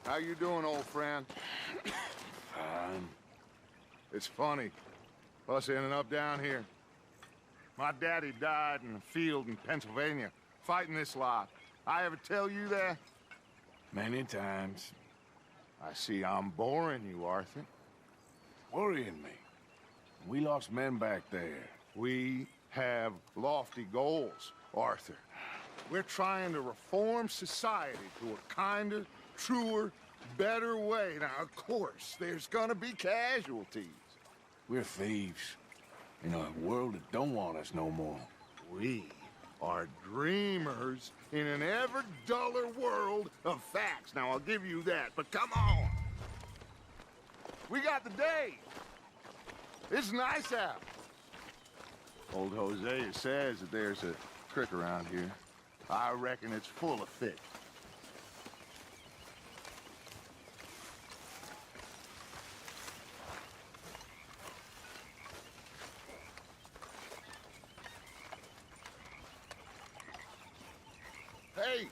How you doing, old friend? Fine. It's funny, us ending up down here. My daddy died in a field in Pennsylvania, fighting this lot. I ever tell you that? Many times. I see I'm boring you, Arthur. Worrying me. We lost men back there. We have lofty goals, Arthur. We're trying to reform society to a kinder, truer, better way. Now, of course, there's gonna be casualties. We're thieves. In a world that don't want us no more. We are dreamers in an ever duller world of facts. Now, I'll give you that, but come on. We got the day. It's nice out. Old Hosea says that there's a creek around here. I reckon it's full of fish. Hey,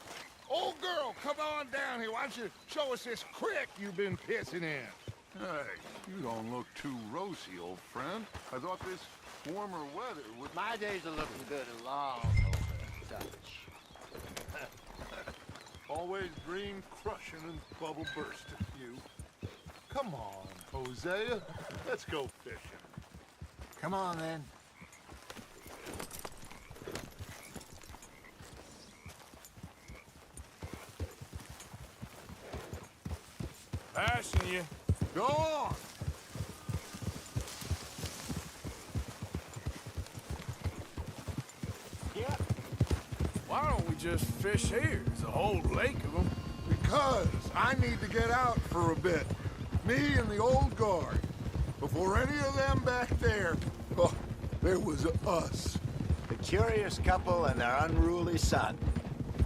old girl, come on down here. Why don't you show us this creek you've been pissing in? Hey, you don't look too rosy, old friend. I thought this warmer weather would... My days are looking good and long over such. Always dream crushing and bubble bursting, you. Come on, Hosea. Let's go fishing. Come on, then. Passing you. Go on. Yeah. Why don't we just fish here? There's a whole lake of them. Because I need to get out for a bit. Me and the old guard. Before any of them back there, oh, there was us. The curious couple and their unruly son.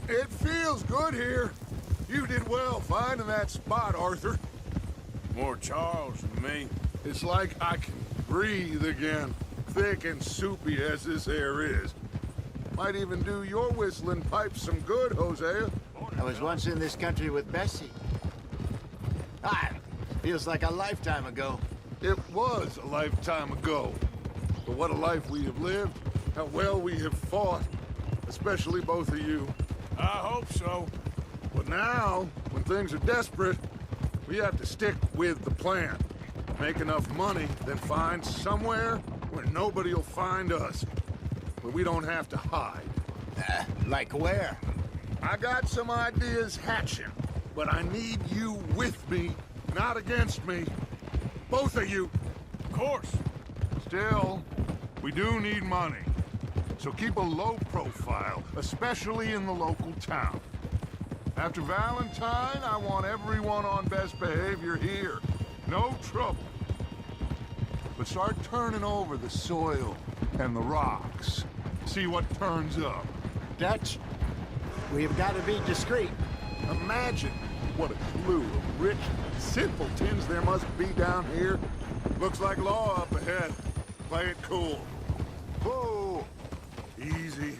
It feels good here. You did well finding that spot, Arthur. More Charles than me. It's like I can breathe again, thick and soupy as this air is. Might even do your whistling pipes some good, Hosea. I was once in this country with Bessie. Feels like a lifetime ago. It was a lifetime ago. But what a life we have lived, how well we have fought, especially both of you. I hope so. But now, when things are desperate, we have to stick with the plan. Make enough money, then find somewhere where nobody will find us. Where we don't have to hide. Like where? I got some ideas hatching, but I need you with me, not against me. Both of you. Of course. Still, we do need money. So keep a low profile, especially in the local town. After Valentine, I want everyone on best behavior here. No trouble. But start turning over the soil and the rocks. See what turns up. Dutch, we've got to be discreet. Imagine what a slew of rich simpletons there must be down here. Looks like law up ahead. Play it cool. Whoa! Easy.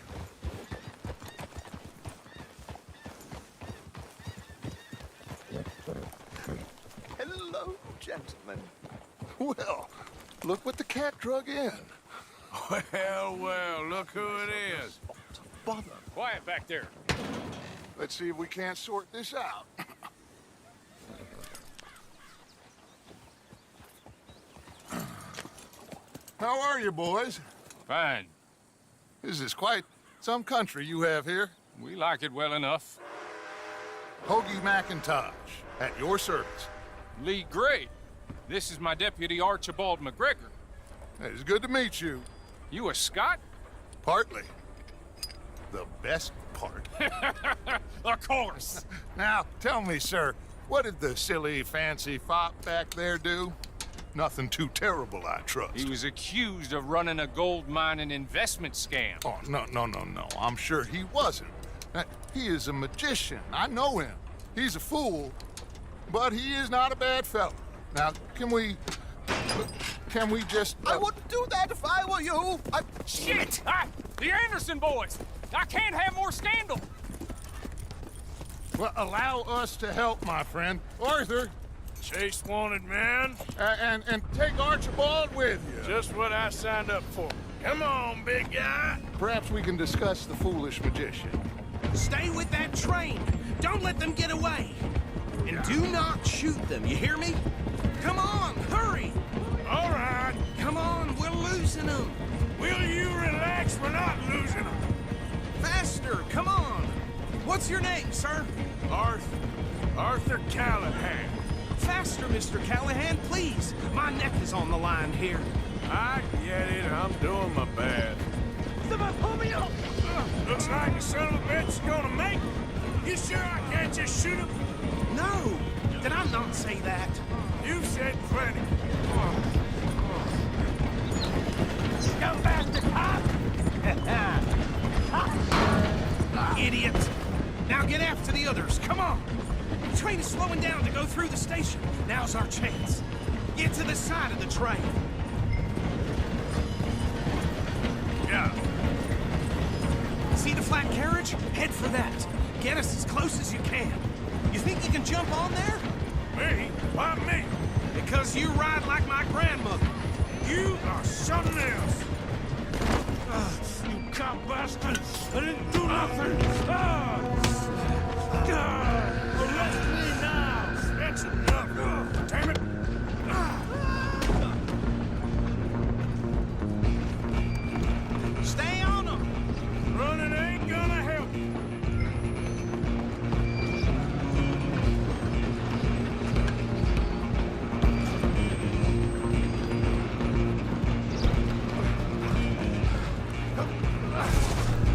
Hello, gentlemen. Well, look what the cat drug in. Well, well, look who it is. Bother. Quiet back there. Let's see if we can't sort this out. How are you, boys? Fine. This is quite some country you have here. We like it well enough. Hoagie McIntosh, at your service. Lee Gray. This is my deputy Archibald McGregor. It's good to meet you. You a Scot? Partly. The best part. Of course. Now, tell me, sir, what did the silly, fancy fop back there do? Nothing too terrible, I trust. He was accused of running a gold mining investment scam. Oh, no. I'm sure he wasn't. He is a magician. I know him. He's a fool, but he is not a bad fellow. Now, can we just... I wouldn't do that if I were you. Shit! The Anderson boys! I can't have more scandal! Well, allow us to help, my friend. Arthur, Chase wanted man. and take Archibald with you. Just what I signed up for. Come on, big guy. Perhaps we can discuss the foolish magician. Stay with that train. Don't let them get away. And do not shoot them, you hear me? Come on, hurry! All right. Come on, we're losing them. Will you relax? We're not losing them. Faster, come on. What's your name, sir? Arthur Callahan. Faster, Mr. Callahan, please. My neck is on the line here. I get it. I'm doing my best. Somebody pull me up! Looks like the son of a bitch is gonna make it. You sure I can't just shoot him? No, did I not say that? You said plenty. Come bastard, huh? Idiot! Now get after the others, come on! The train is slowing down to go through the station. Now's our chance. Get to the side of the train. Yeah. See the flat carriage? Head for that. Get us as close as you can. You think you can jump on there? Me? Why me? Because you ride like my grandmother. You are something else. You cop bastard! I didn't do nothing! Arrest me now! That's enough! Damn it! Stay on them! Running ain't gonna help.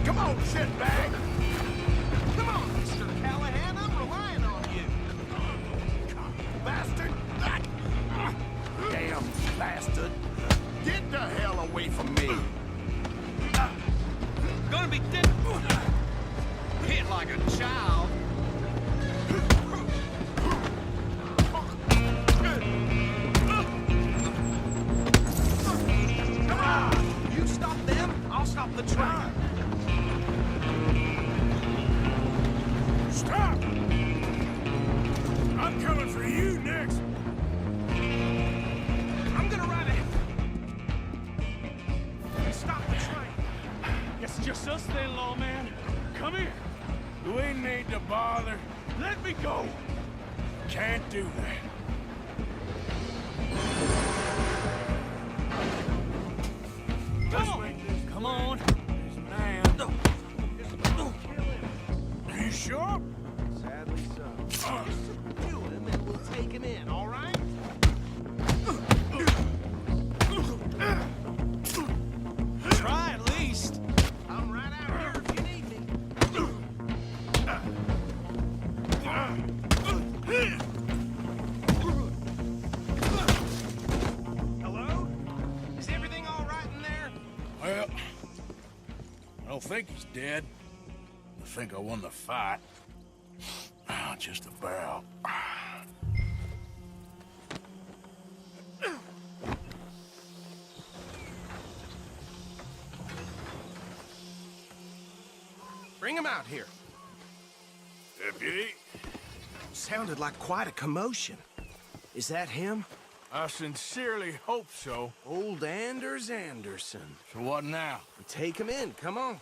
Come on, shitbag! Come on, Mr. Callahan, I'm relying on you. Bastard! Damn bastard! Get the hell away from me! Gonna be dead. Hit like a child. Come on! You stop them, I'll stop the train. Stop! I'm coming for you next. I'm gonna ride ahead. Stop the train. It's just us then, lawman. Come here. Do we need to bother? Let me go. Can't do that. Come on. Come on. This man. Are you sure? Sadly so. Do him and we'll take him in, all right? Try at least. I'm right out here if you need me. Hello? Is everything all right in there? Well, I don't think he's dead. I think I won the fight. Just about. Bring him out here. Deputy, Sounded like quite a commotion. Is that him? I sincerely hope so. Old Anders Anderson. So what now? Take him in, come on.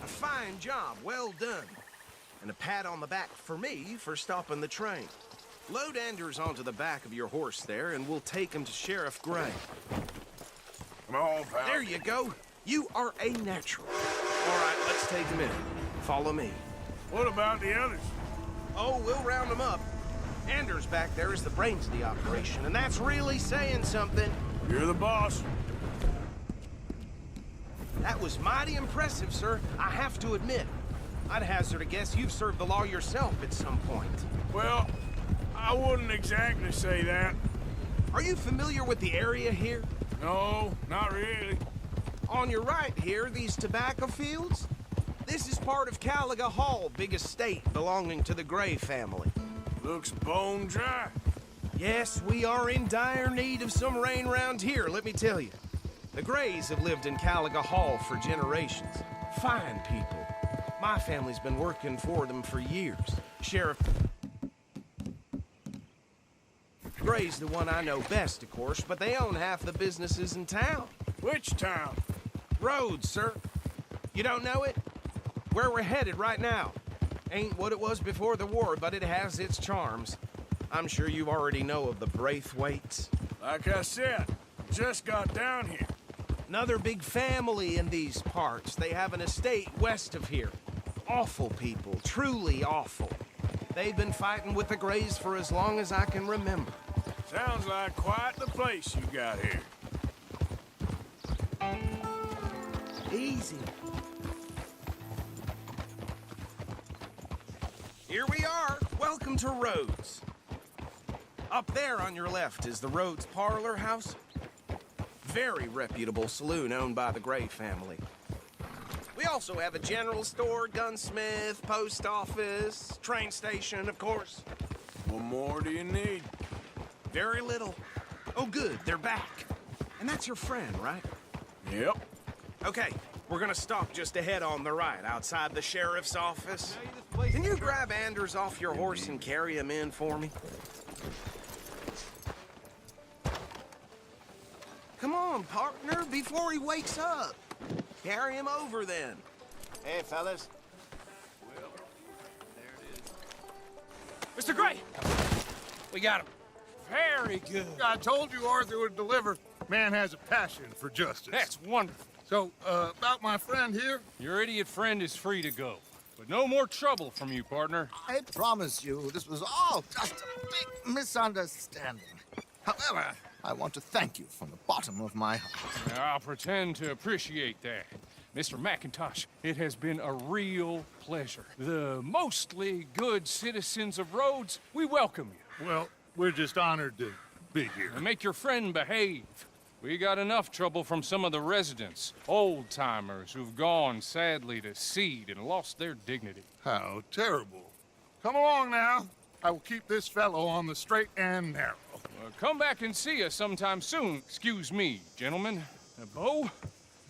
A fine job, well done. And a pat on the back for me for stopping the train. Load Anders onto the back of your horse there, and we'll take him to Sheriff Gray. Come on, pal. There you go. You are a natural. All right, let's take him in. Follow me. What about the others? Oh, we'll round them up. Anders back there is the brains of the operation, and that's really saying something. You're the boss. That was mighty impressive, sir. I have to admit. I'd hazard a guess you've served the law yourself at some point. Well, I wouldn't exactly say that. Are you familiar with the area here? No, not really. On your right here, these tobacco fields? This is part of Caliga Hall, big estate belonging to the Gray family. Looks bone dry. Yes, we are in dire need of some rain round here, let me tell you. The Grays have lived in Caliga Hall for generations. Fine people. My family's been working for them for years. Sheriff Gray's the one I know best, of course, but they own half the businesses in town. Which town? Rhodes, sir. You don't know it? Where we're headed right now. Ain't what it was before the war, but it has its charms. I'm sure you already know of the Braithwaites. Like I said, just got down here. Another big family in these parts. They have an estate west of here. Awful people, truly awful. They've been fighting with the Grays for as long as I can remember. Sounds like quite the place you got here. Easy. Here we are. Welcome to Rhodes. Up there on your left is the Rhodes Parlor House. Very reputable saloon owned by the Gray family. We also have a general store, gunsmith, post office, train station, of course. What more do you need? Very little. Oh, good, they're back. And that's your friend, right? Yep. Okay, we're gonna stop just ahead on the right, outside the sheriff's office. Can you grab Anders off your horse and carry him in for me? Come on, partner, before he wakes up. Carry him over, then. Hey, fellas. Mr. Gray! We got him. Very good. I told you Arthur would deliver. Man has a passion for justice. That's wonderful. So, about my friend here? Your idiot friend is free to go. But no more trouble from you, partner. I promise you, this was all just a big misunderstanding. However, I want to thank you from the bottom of my heart. I'll pretend to appreciate that. Mr. McIntosh, it has been a real pleasure. The mostly good citizens of Rhodes, we welcome you. Well, we're just honored to be here. And make your friend behave. We got enough trouble from some of the residents, old-timers who've gone, sadly, to seed and lost their dignity. How terrible. Come along now. I will keep this fellow on the straight and narrow. Come back and see us sometime soon. Excuse me, gentlemen. Bo,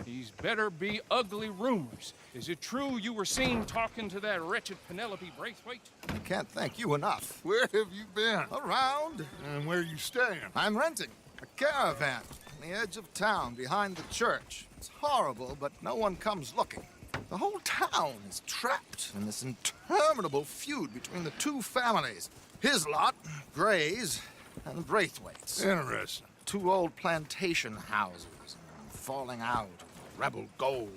these better be ugly rumors. Is it true you were seen talking to that wretched Penelope Braithwaite? I can't thank you enough. Where have you been? Around, And where you staying? I'm renting a caravan on the edge of town behind the church. It's horrible, but no one comes looking. The whole town is trapped in this interminable feud between the two families. His lot, Gray's, and the Braithwaites. Interesting. Two old plantation houses, falling out, rebel gold,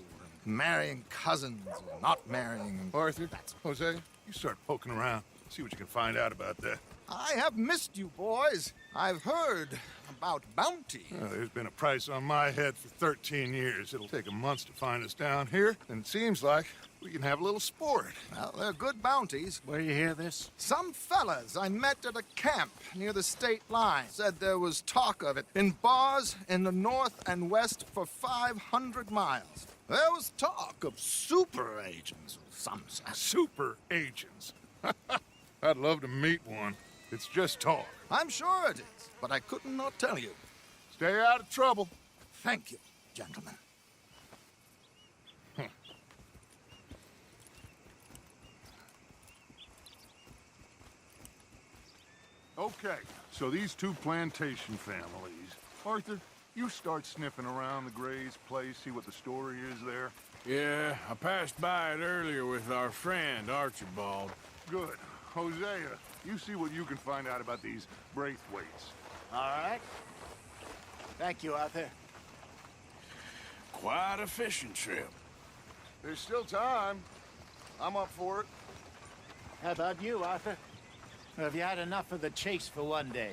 and marrying cousins, or not marrying. Arthur, Jose, you start poking around. See what you can find out about that. I have missed you, boys. I've heard about bounty. There's been a price on my head for 13 years. It'll take a month to find us down here, and it seems like we can have a little sport. Well, they're good bounties. Where you hear this? Some fellas I met at a camp near the state line said there was talk of it in bars in the north and west for 500 miles. There was talk of super agents of some sort. Super agents. I'd love to meet one. It's just talk. I'm sure it is, but I couldn't not tell you. Stay out of trouble. Thank you, gentlemen. Okay, so these two plantation families. Arthur, you start sniffing around the Gray's place, see what the story is there. Yeah, I passed by it earlier with our friend, Archibald. Good. Hosea, you see what you can find out about these Braithwaites. All right. Thank you, Arthur. Quite a fishing trip. There's still time. I'm up for it. How about you, Arthur? Or have you had enough of the chase for one day?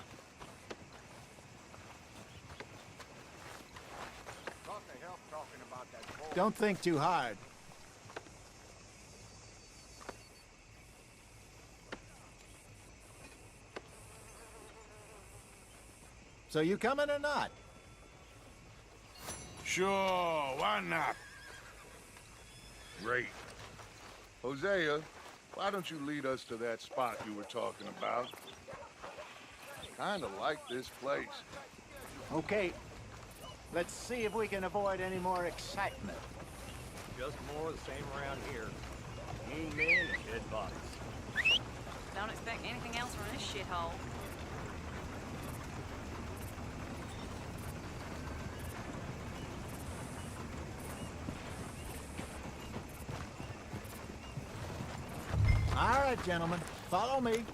Don't think too hard. So you coming or not? Sure, why not? Great. Hosea, why don't you lead us to that spot you were talking about? Kinda like this place. Okay. Let's see if we can avoid any more excitement. Just more of the same around here. Young men and dead bodies. Don't expect anything else from this shithole. All right, gentlemen, follow me.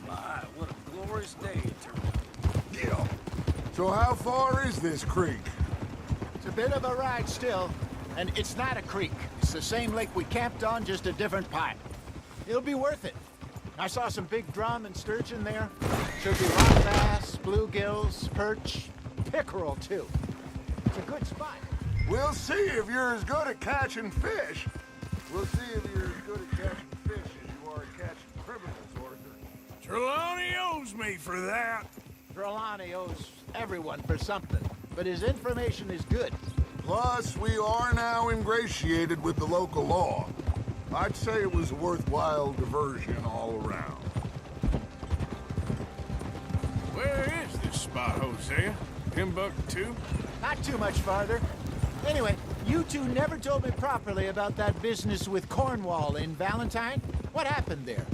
My, what a glorious day it turned out. Yeah. So how far is this creek? It's a bit of a ride still, and it's not a creek. It's the same lake we camped on, just a different pipe. It'll be worth it. I saw some big drum and sturgeon there. Should be rock bass, bluegills, perch, pickerel too. It's a good spot. We'll see if you're as good at catching fish. We'll see if you're as good at catching fish as you are at catching criminals, Arthur. Trelawney owes me for that. Trelawney owes everyone for something, but his information is good. Plus, we are now ingratiated with the local law. I'd say it was a worthwhile diversion all around. Where is this spot, Hosea? Timbuktu? Not too much farther. Anyway, you two never told me properly about that business with Cornwall in Valentine. What happened there?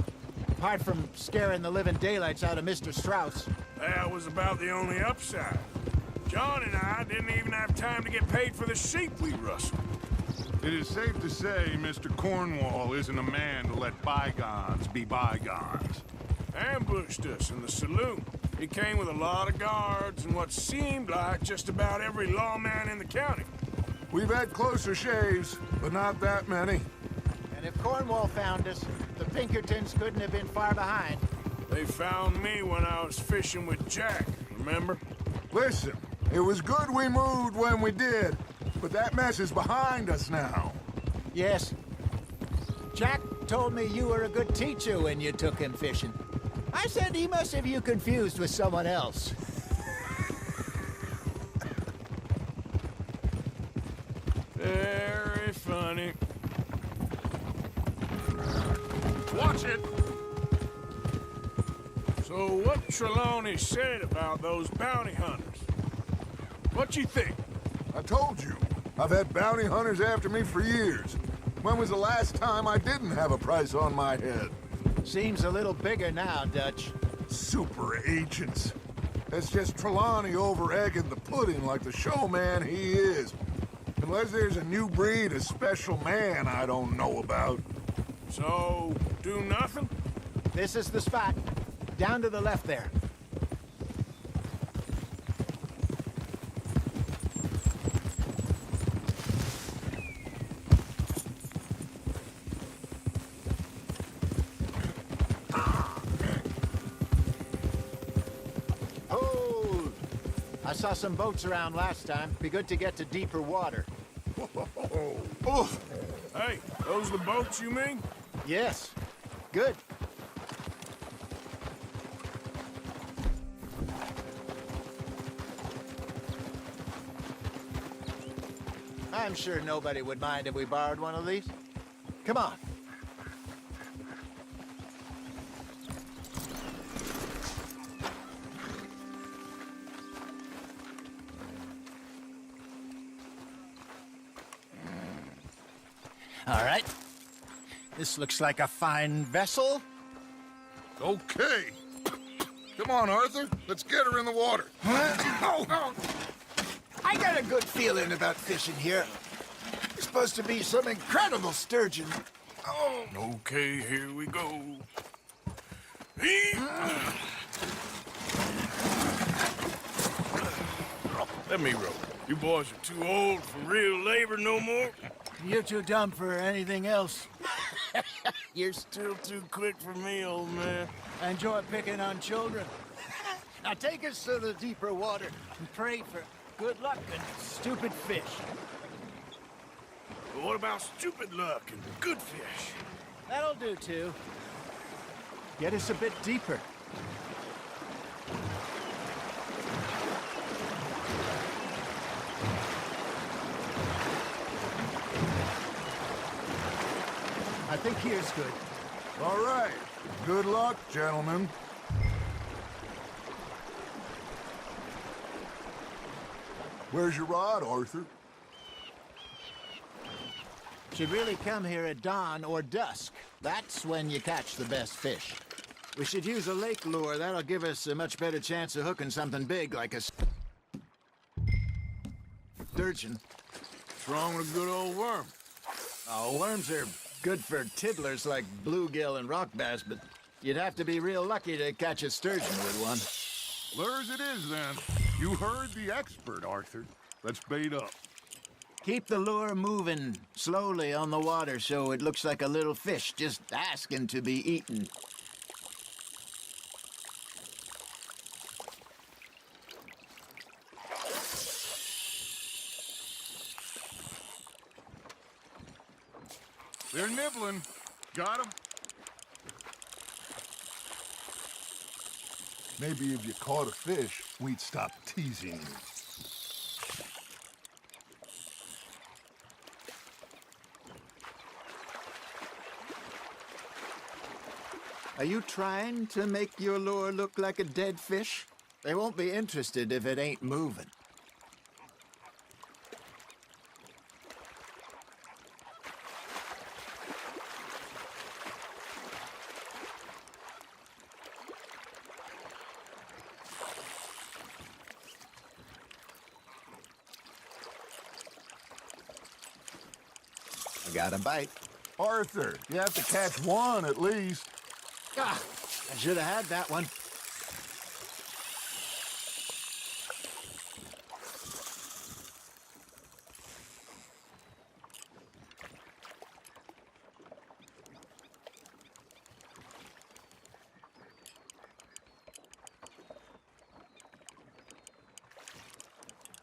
Apart from scaring the living daylights out of Mr. Strauss. That was about the only upside. John and I didn't even have time to get paid for the sheep we rustled. It is safe to say Mr. Cornwall isn't a man to let bygones be bygones. Ambushed us in the saloon. He came with a lot of guards and what seemed like just about every lawman in the county. We've had closer shaves, but not that many. And if Cornwall found us, the Pinkertons couldn't have been far behind. They found me when I was fishing with Jack, remember? Listen, it was good we moved when we did, but that mess is behind us now. Yes. Jack told me you were a good teacher when you took him fishing. I said he must have you confused with someone else. Very funny. Watch it! So what Trelawney said about those bounty hunters? What you think? I told you, I've had bounty hunters after me for years. When was the last time I didn't have a price on my head? Seems a little bigger now, Dutch. Super agents. That's just Trelawney over-egging the pudding like the showman he is. Unless there's a new breed of special man I don't know about. So, do nothing? This is the spot. Down to the left there. Hold! I saw some boats around last time. Be good to get to deeper water. Oh, Hey, those the boats you mean? Yes. Good. I'm sure nobody would mind if we borrowed one of these. Come on. All right. This looks like a fine vessel. okay. Come on, Arthur. Let's get her in the water. I got a good feeling about fishing here. There's supposed to be some incredible sturgeon. Oh, Okay, here we go. Let me row. You boys are too old for real labor no more. You're too dumb for anything else. You're still too quick for me, old man. I enjoy picking on children. Now take us to the deeper water and pray for good luck and stupid fish. But what about stupid luck and good fish? That'll do too. Get us a bit deeper. I think here's good. All right. Good luck, gentlemen. Where's your rod, Arthur? Should really come here at dawn or dusk. That's when you catch the best fish. We should use a lake lure. That'll give us a much better chance of hooking something big like a sturgeon. What's wrong with a good old worm? Oh, worms are good for tiddlers like bluegill and rock bass, but you'd have to be real lucky to catch a sturgeon with one. Lures it is, then. You heard the expert, Arthur. Let's bait up. Keep the lure moving slowly on the water so it looks like a little fish just asking to be eaten. They're nibbling. Got 'em? Maybe if you caught a fish, we'd stop teasing you. Are you trying to make your lure look like a dead fish? They won't be interested if it ain't moving. I got a bite. Arthur, you have to catch one at least. Ah, I should have had that one.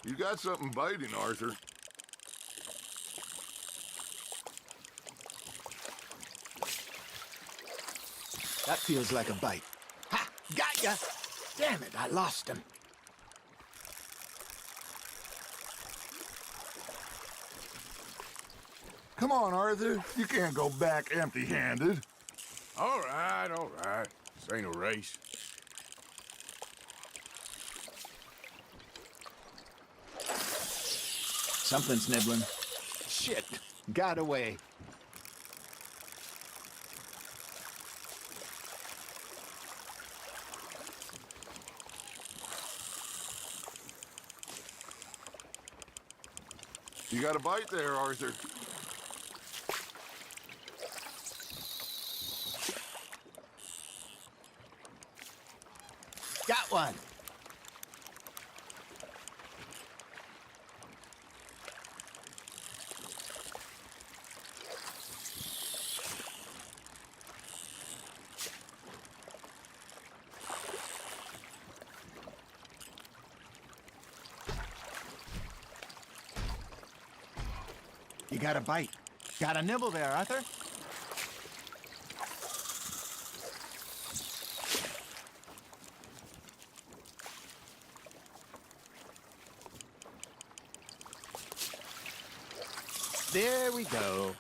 You got something biting, Arthur. That feels like a bite. Ha! Got ya! Damn it, I lost him. Come on, Arthur. You can't go back empty-handed. All right, all right. This ain't a race. Something's nibbling. Shit, got away. You got a bite there, Arthur. Got one. You got a bite. Got a nibble there, Arthur. There we go.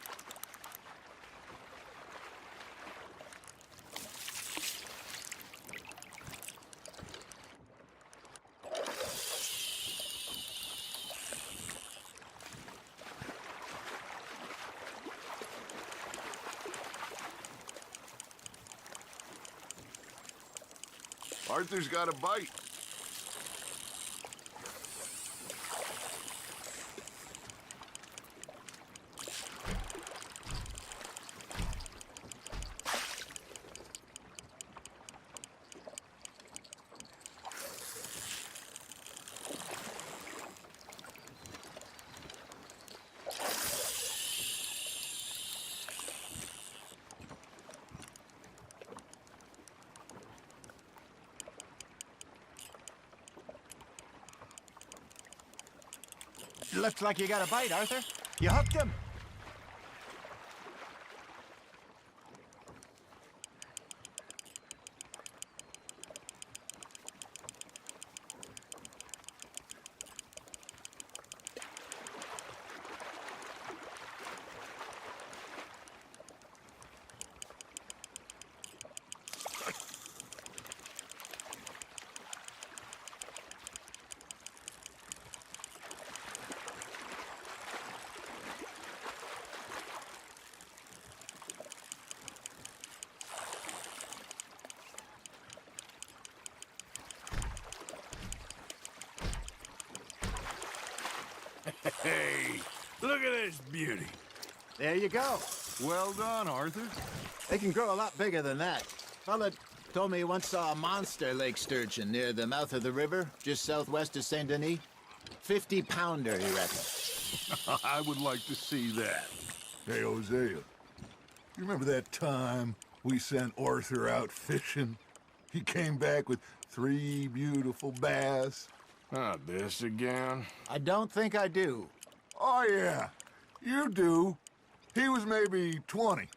Arthur's got a bite. Looks like you got a bite, Arthur. You hooked him. Hey, look at this beauty. There you go. Well done, Arthur. They can grow a lot bigger than that. Fella told me he once saw a monster lake sturgeon near the mouth of the river, just southwest of Saint Denis. 50-pounder, he reckons. I would like to see that. Hey, Hosea, you remember that time we sent Arthur out fishing? He came back with 3 beautiful bass. Not this again. I don't think I do. Oh, yeah, you do. He was maybe 20,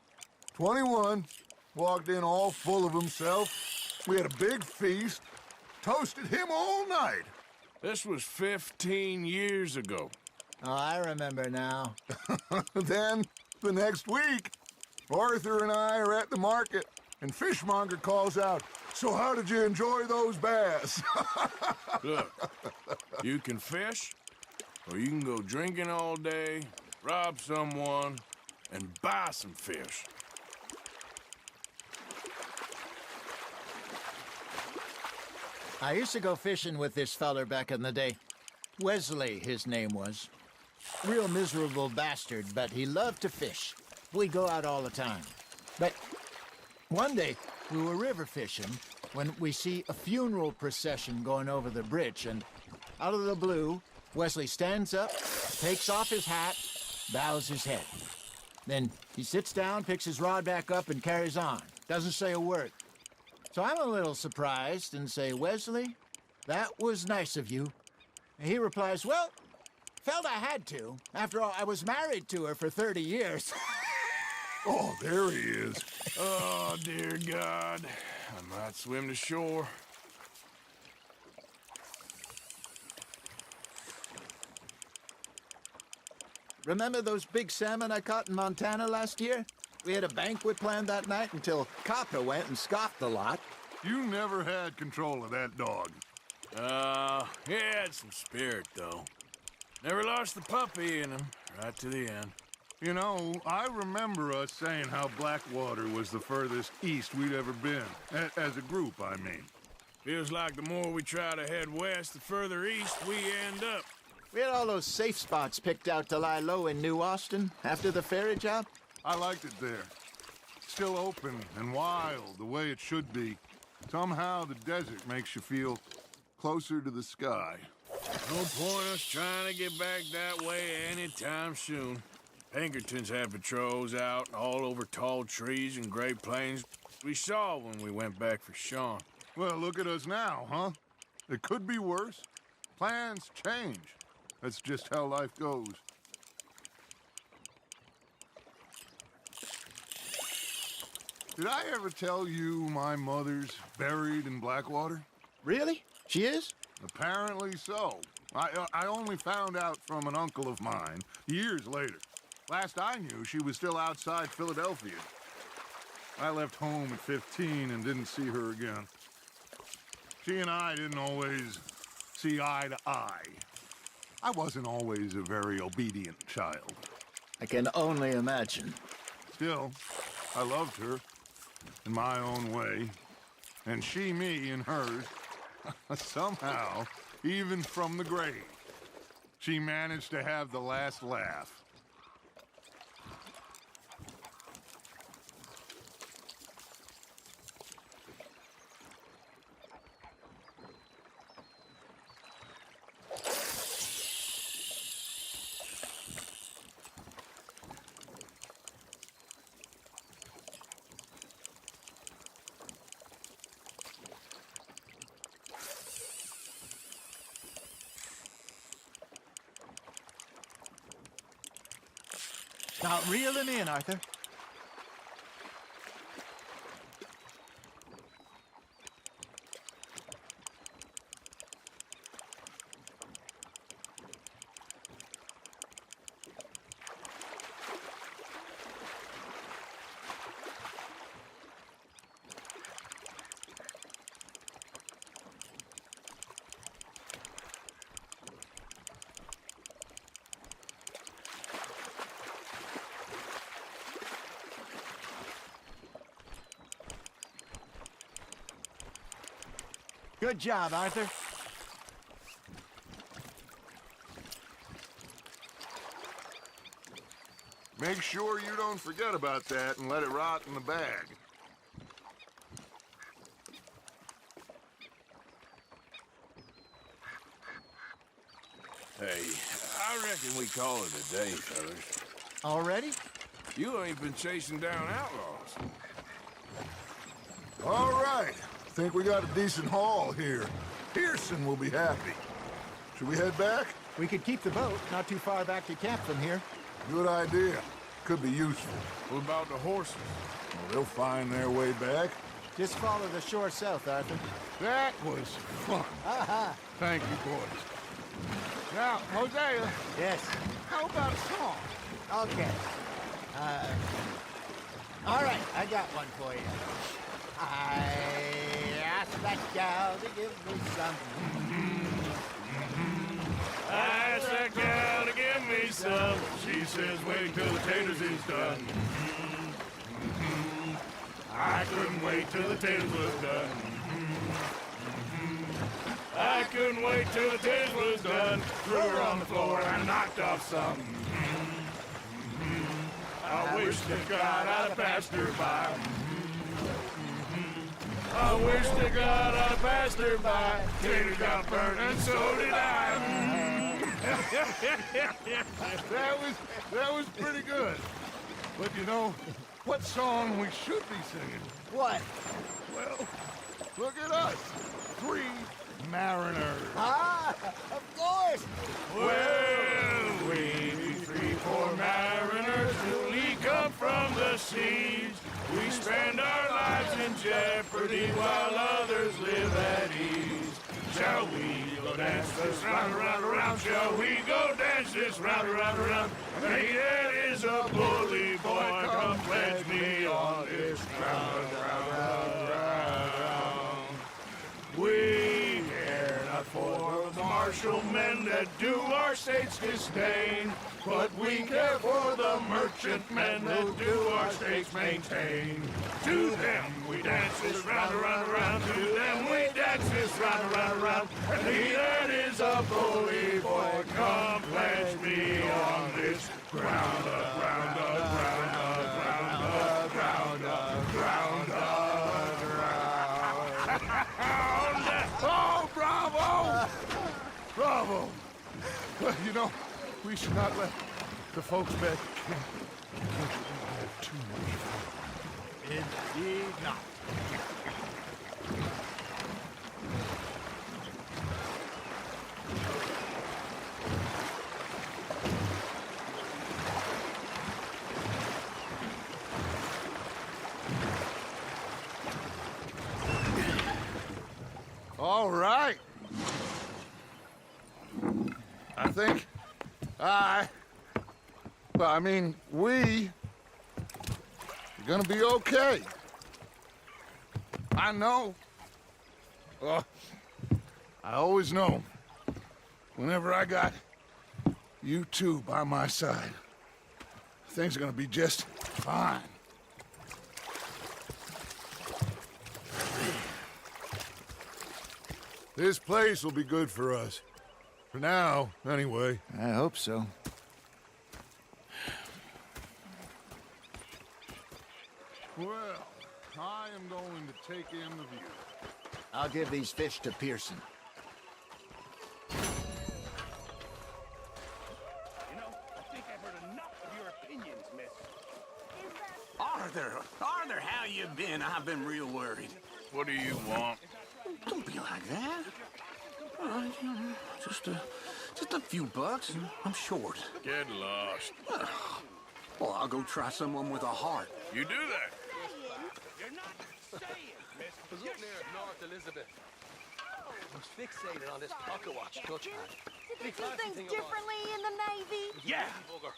21, walked in all full of himself. We had a big feast, toasted him all night. This was 15 years ago. Oh, I remember now. Then, the next week, Arthur and I are at the market, and Fishmonger calls out, "So how did you enjoy those bass?" Look, you can fish, or you can go drinking all day, rob someone, and buy some fish. I used to go fishing with this feller back in the day. Wesley, his name was. Real miserable bastard, but he loved to fish. We'd go out all the time. But one day, we were river fishing when we see a funeral procession going over the bridge, and out of the blue, Wesley stands up, takes off his hat, bows his head. Then he sits down, picks his rod back up, and carries on. Doesn't say a word. So I'm a little surprised and say, "Wesley, that was nice of you." And he replies, "Well, felt I had to. After all, I was married to her for 30 years. Oh, there he is. Oh, dear God. I might swim to shore. Remember those big salmon I caught in Montana last year? We had a banquet planned that night until Copper went and scoffed the lot. You never had control of that dog. He had some spirit, though. Never lost the puppy in him, right to the end. You know, I remember us saying how Blackwater was the furthest east we'd ever been. As a group, I mean. Feels like the more we try to head west, the further east we end up. We had all those safe spots picked out to lie low in New Austin after the ferry job. I liked it there. Still open and wild, the way it should be. Somehow the desert makes you feel closer to the sky. No point us trying to get back that way anytime soon. Pinkertons had patrols out all over tall trees and Great Plains. We saw when we went back for Sean. Well, look at us now, huh? It could be worse. Plans change. That's just how life goes. Did I ever tell you my mother's buried in Blackwater? Really? She is? Apparently so. I only found out from an uncle of mine years later. Last I knew, she was still outside Philadelphia. I left home at 15 and didn't see her again. She and I didn't always see eye to eye. I wasn't always a very obedient child. I can only imagine. Still, I loved her in my own way, and she me in hers. Somehow, even from the grave, she managed to have the last laugh. Now, reel him in, Arthur. Good job, Arthur. Make sure you don't forget about that and let it rot in the bag. Hey, I reckon we call it a day, fellas. Already? You ain't been chasing down outlaws. All right. Think we got a decent haul here. Pearson will be happy. Should we head back? We could keep the boat not too far back to camp from here. Good idea. Could be useful. What about the horses? Well, they'll find their way back. Just follow the shore south, Arthur. That was fun. Thank you, boys. Now, Hosea, Yes. how about a song? Okay. All right, I got one for you. I asked that gal to give me some. I asked that gal to give me some. She says, wait till the taters is done. I couldn't wait till the taters was done. I couldn't wait till the taters was done. Threw her on the floor and knocked off some. I wish to God I'd have passed her by. I wish to God I'd have passed her by. Tater got burned and so did I. That was pretty good. But you know, what song we should be singing? What? Well, look at us. 3 mariners. Ah, of course. Well, we 3 poor mariners newly come from the seas. We spend our lives in jeopardy while others live at ease. Shall we go dance this round, around, around? Shall we go dance this round, around, around? Hey, that is a bully boy. Come pledge me on this round, round, round, round. We care not for the martial men that do our state's disdain, but we care for the merchant men that do our states maintain. To them we dance this round, around, around. To them we dance this round, around, around. And he that is a bully boy, come pledge me on this ground, ground, ground, ground, ground, ground, ground. Oh, bravo! Bravo! Well, you know, we should not let the folks back at camp have too much fun. Indeed not. All right. I think we are gonna be okay. I know. I always know. Whenever I got you two by my side, things are gonna be just fine. This place will be good for us. For now, anyway. I hope so. Well, I am going to take in the view. I'll give these fish to Pearson. You know, I think I've heard enough of your opinions, miss. Arthur, how you been? I've been real worried. What do you want? Don't be like that. All right, just a few bucks. I'm short. Get lost. Well, I'll go try someone with a heart. You do that. You're not saying, miss. Was up near North Elizabeth. I was fixated on this pocket watch touch pad. Did they do things differently in the Navy? Yeah. Bugger.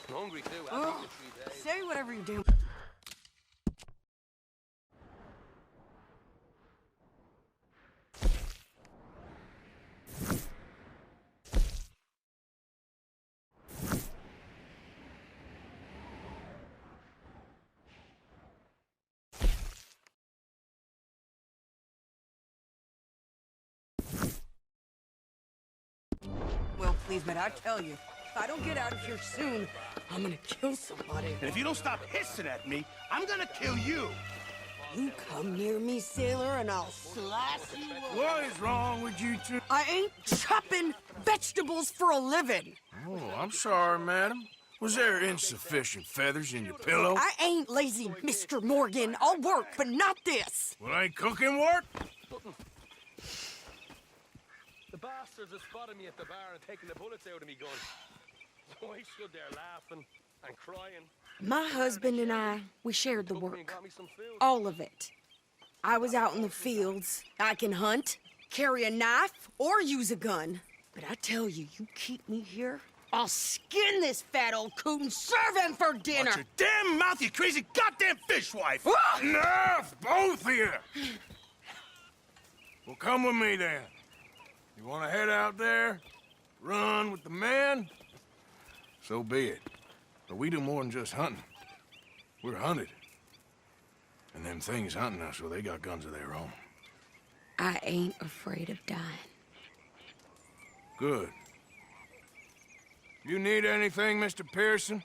I'm hungry too. I've eaten 3 days. Say whatever you do. Well, please, but I tell you, If I don't get out of here soon, I'm gonna kill somebody. And if you don't stop hissing at me, I'm gonna kill you. You come near me, sailor, and I'll slice you up. What is wrong with you two? I ain't chopping vegetables for a living. Oh, I'm sorry, madam. Was there insufficient feathers in your pillow? I ain't lazy, Mr. Morgan. I'll work, but not this. Well, ain't cooking work? The bastards have spotted me at the bar and taken the bullets out of me gun. So I stood there laughing and crying. My husband and I, we shared the Took me and work. got me some food. All of it. I was out in the fields. I can hunt, carry a knife, or use a gun. But I tell you, you keep me here, I'll skin this fat old coot and serve him for dinner. Watch your damn mouth, you crazy goddamn fishwife! Enough, both of you! Well, come with me then. You want to head out there, run with the men? So be it. But we do more than just hunting. We're hunted. And them things hunting us, well, they got guns of their own. I ain't afraid of dying. Good. You need anything, Mr. Pearson?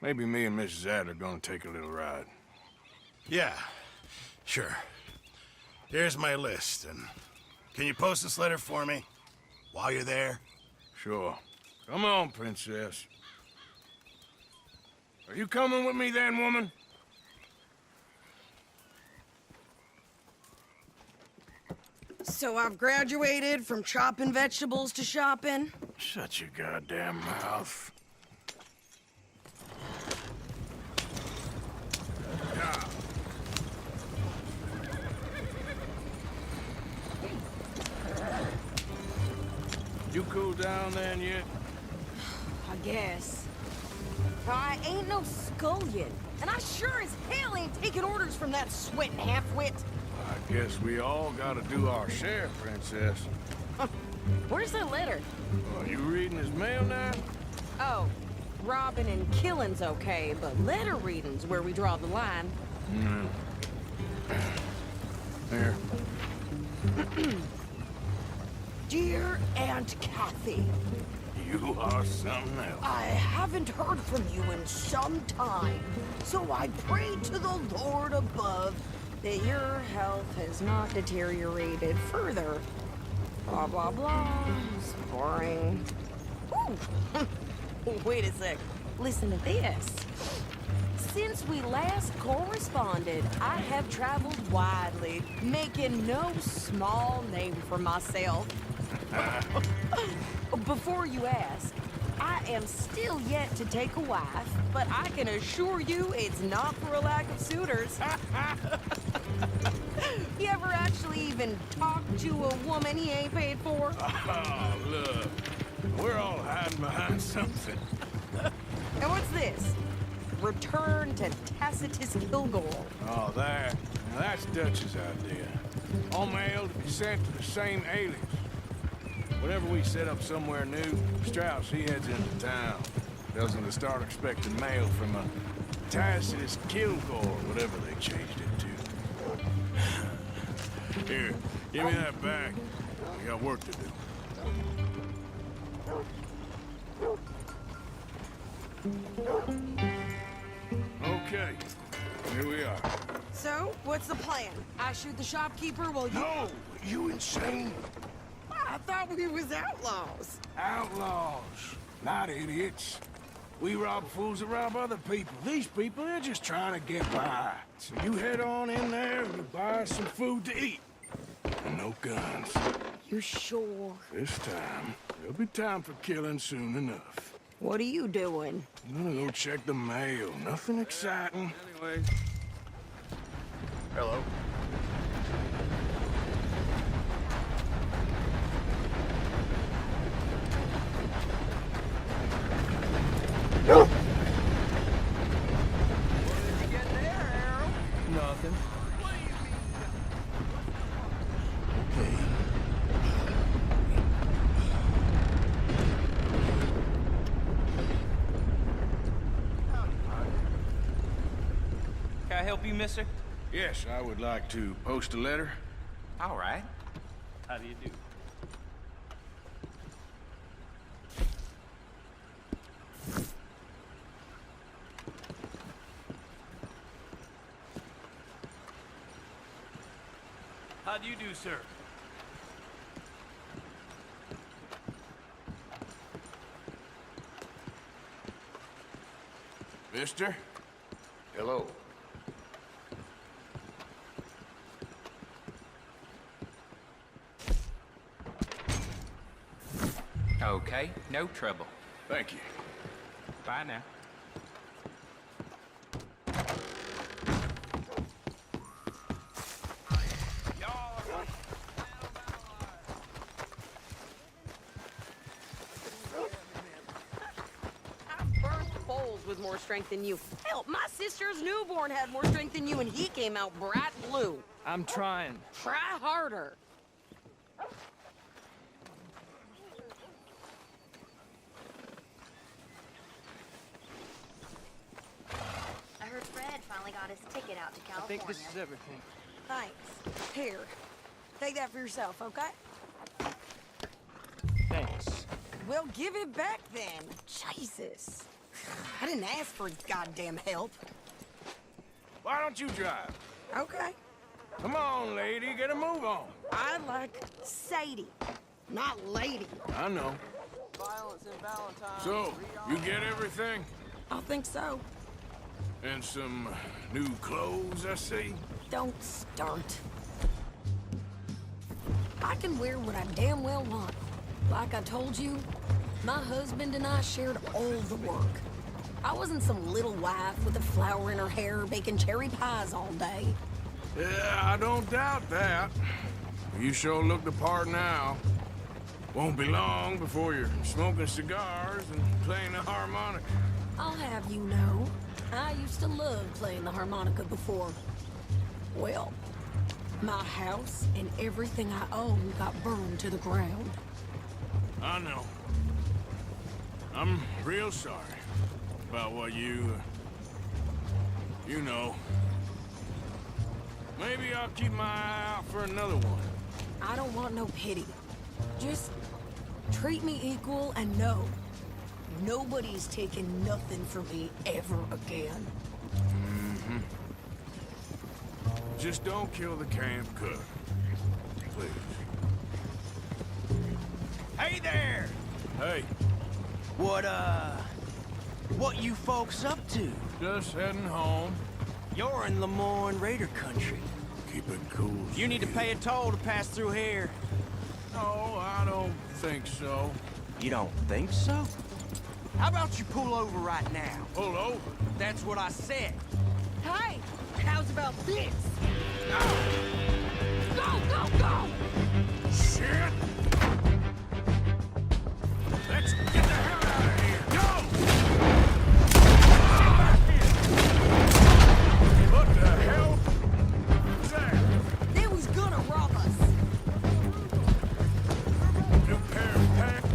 Maybe me and Mrs. Adler gonna take a little ride. Yeah, sure. Here's my list, and can you post this letter for me while you're there? Sure. Come on, Princess. Are you coming with me then, woman? So I've graduated from chopping vegetables to shopping? Shut your goddamn mouth. Yeah. You cool down then yet? I guess. I ain't no scullion, and I sure as hell ain't taking orders from that sweating half-wit. I guess we all gotta do our share, Princess. Where's that letter? Are you reading his mail now? Oh, robbing and killing's okay, but letter reading's where we draw the line. Here. Dear Aunt Kathy, You are something else. I haven't heard from you in some time, so I pray to the Lord above that your health has not deteriorated further. Blah, blah, blah. It's boring. Ooh. Wait a sec. Listen to this. Since we last corresponded, I have traveled widely, making no small name for myself. Before you ask, I am still yet to take a wife, but I can assure you it's not for a lack of suitors. You ever actually even talked to a woman he ain't paid for? Oh, look. We're all hiding behind something. And what's this? Return to Tacitus Kilgore. Oh, that. Now that's Dutch's idea. All mail to be sent to the same alias. Whenever we set up somewhere new, Strauss, he heads into town. Tells them to start expecting mail from a Tacitus Kilgore, whatever they changed it to. Here, give me that back. We got work to do. Okay, here we are. So, what's the plan? I shoot the shopkeeper while you... No! You insane? I thought we was outlaws. Outlaws, not idiots. We rob fools that rob other people. These people, they're just trying to get by. So you head on in there and you buy some food to eat. And no guns. You sure? This time, there'll be time for killing soon enough. What are you doing? I'm gonna go check the mail. Nothing exciting. Anyway. Hello. Nothing. Can I help you, mister? Yes, I would like to post a letter. All right. How do you do? How do you do, sir? Mister? Hello. Okay, no trouble. Thank you. Bye now. With more strength than you. Hell, my sister's newborn had more strength than you, and he came out bright blue. I'm trying. Try harder. I heard Fred finally got his ticket out to I California. think this is everything. Thanks. Here, take that for yourself, okay? Thanks. Well, give it back then. Jesus. I didn't ask for his goddamn help. Why don't you drive? Okay. Come on, lady, get a move on. I like Sadie, not lady. I know. Violence in Valentine. So, you get everything? I think so. And some new clothes, I see? Don't start. I can wear what I damn well want. Like I told you, my husband and I shared all the work. I wasn't some little wife with a flower in her hair baking cherry pies all day. Yeah, I don't doubt that. You sure look the part now. Won't be long before you're smoking cigars and playing the harmonica. I'll have you know, I used to love playing the harmonica before. Well, my house and everything I own got burned to the ground. I know. I'm real sorry about what you know. Maybe I'll keep my eye out for another one. I don't want no pity. Just treat me equal and know nobody's taking nothing from me ever again. Mm-hmm. Just don't kill the camp cook. Please. Hey there! Hey. What you folks up to? Just heading home. You're in Lemoyne Raider country. Keep it cool. You need to pay a toll to pass through here. No, I don't think so. You don't think so? How about you pull over right now? Pull over? That's what I said. Hey, how's about this? Go, go, go! Shit! Let's get the hell out of here! Go! What the hell? What's that? They was gonna rob us. New pair of pants?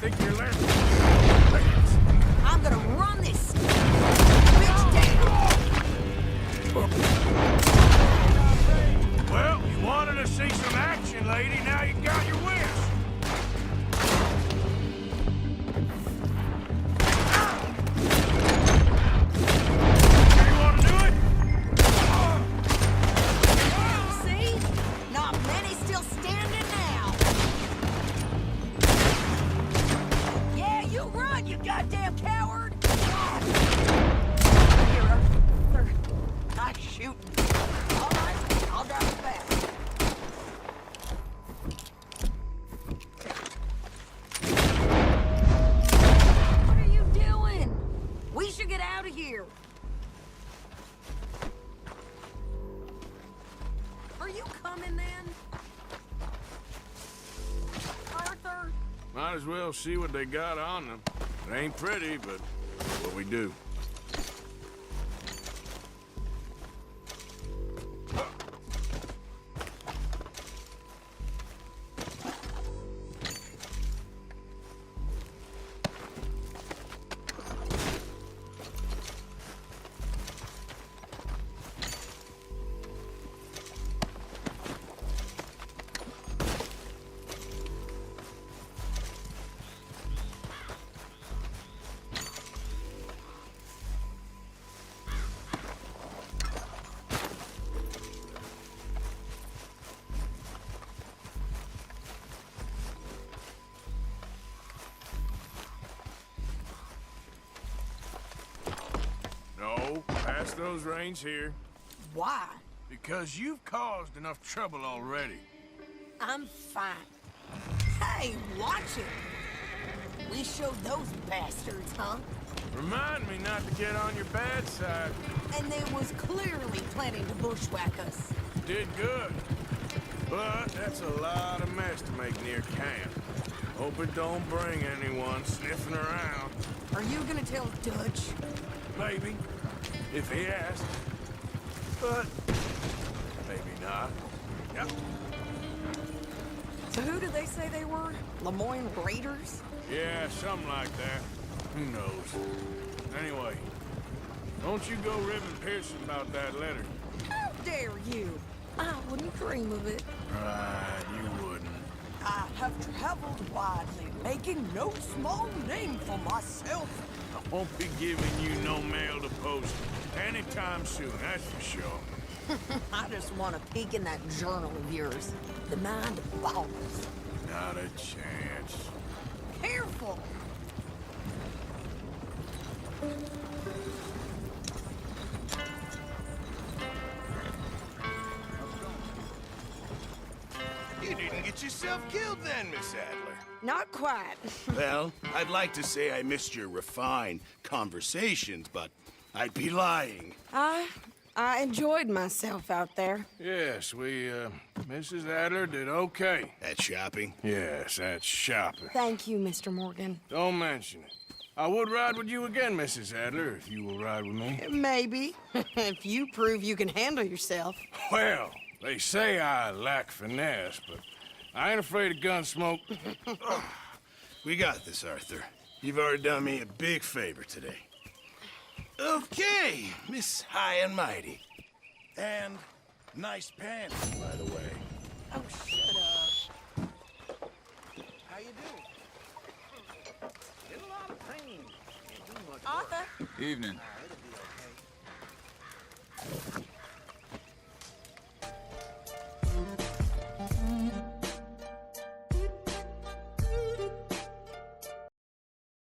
Think you're left? I'm gonna run this bitch down. Well, you wanted to see some action, lady. Now you got your wish. You want to do it? See? Not many still standing now. Yeah, you run, you goddamn coward! Here, Arthur. Nice shooting. All right, I'll drive it back. What are you doing? We should get out of here. Are you coming then? Arthur? Might as well see what they got on them. It ain't pretty, but what we do. fix those reins here. Why? Because you've caused enough trouble already. I'm fine. Hey, watch it! We showed those bastards, huh? Remind me not to get on your bad side. And they was clearly planning to bushwhack us. Did good. But that's a lot of mess to make near camp. Hope it don't bring anyone sniffing around. Are you gonna tell Dutch? Maybe, if he asks. But maybe not. Yep. So who did they say they were? Lemoyne Raiders? Yeah, something like that. Who knows? Anyway, don't you go ribbing Pearson about that letter. How dare you? I wouldn't dream of it. Right, you wouldn't. I have traveled widely, making no small name for myself. I won't be giving you no mail to post anytime soon, that's for sure. I just want to peek in that journal of yours. The mind boggles. Not a chance. Careful! You didn't get yourself killed then, Miss Adler. Not quite. Well, I'd like to say I missed your refined conversations, but I'd be lying. I enjoyed myself out there. Yes, Mrs. Adler did okay. At shopping? Yes, that's shopping. Thank you, Mr. Morgan. Don't mention it. I would ride with you again, Mrs. Adler, if you will ride with me. Maybe. If you prove you can handle yourself. Well, they say I lack finesse, but I ain't afraid of gun smoke. We got this, Arthur. You've already done me a big favor today. Okay, Miss High and Mighty. And nice pants, by the way. Oh, shut up. How you doing? In a lot of pain. Can't do much Arthur? Evening. It'll be okay.